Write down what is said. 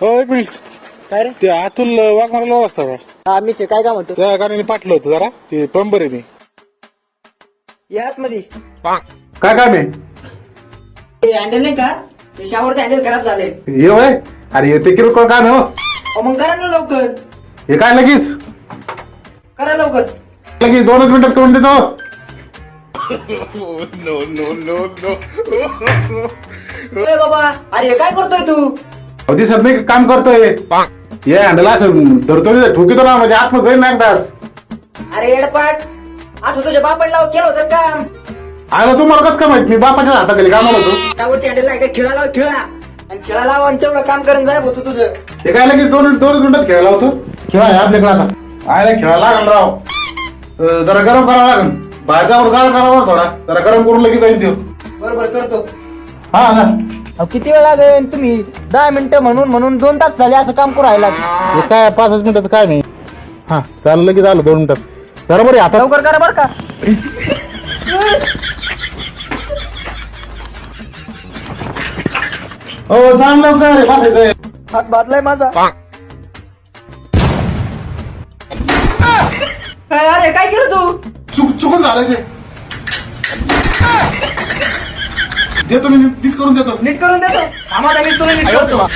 हो एक मिनिट. काय रे? ते अतुल वाघमाराला ओळखता का? हा मीच आहे. काय काम होतं? त्या गाण्याने पाठलं होतं जरा. ते प्लंबर आहे मी. या मध्ये काय काम आहे? ते हँडल नाही का, ते शावरचं हँडल खराब झाले. ये वय. अरे येते किरकोळ काम आहे हो. मग करा ना लवकर, हे काय लगेच करा लवकर. लगेच 2च मिनिटात करून देतो. अरे बाबा, अरे काय करतोय तू? अहो, दिसत नाही का काम करतोय. ये हँडल असं धरतो ठोकितो ना, म्हणजे आत्म जाईल ना एकदाच. अरे एडपाट, असं तुझ्या बापाला केलं होतं काम. आला तुम्हाला कसं काय माहित? मी बापाच्या हाताखाली कामाला होतो. त्यावरची हँडल नाही का, खेळा लाव खेळा, आणि खेळा लाव आणि तेवढं काम करून जाय होतं तुझं. हे काय लगेच 2च मिनिटात खेळायला होतो. खेळा आहे आपल्याकडे आता. आयला खेळायला लागल राव. जरा गरम करावं लागल. बाहेरच्यावर जाळ करावा थोडा. जरा गरम करून लगेच जाईल देऊ. बरोबर करतो. हा ना. किती वेळ लागेल? तुम्ही 10 मिनिटं म्हणून 2 तास झाले असं काम करू राहिला. हे काय 5 मिनिटाचं काय नाही. हा चाललं लगेच आलं 2 मिनिटात. जरा बरं आता लवकर करा बरं का. हो चांग लवकर बसायचंय. हात बादलाय माझा. अरे काय केलं तू? चुकून झालं ते. देतो मी नीट करून देतो. नीट करून देतो. आम्हाला नीट करून नीट करतो.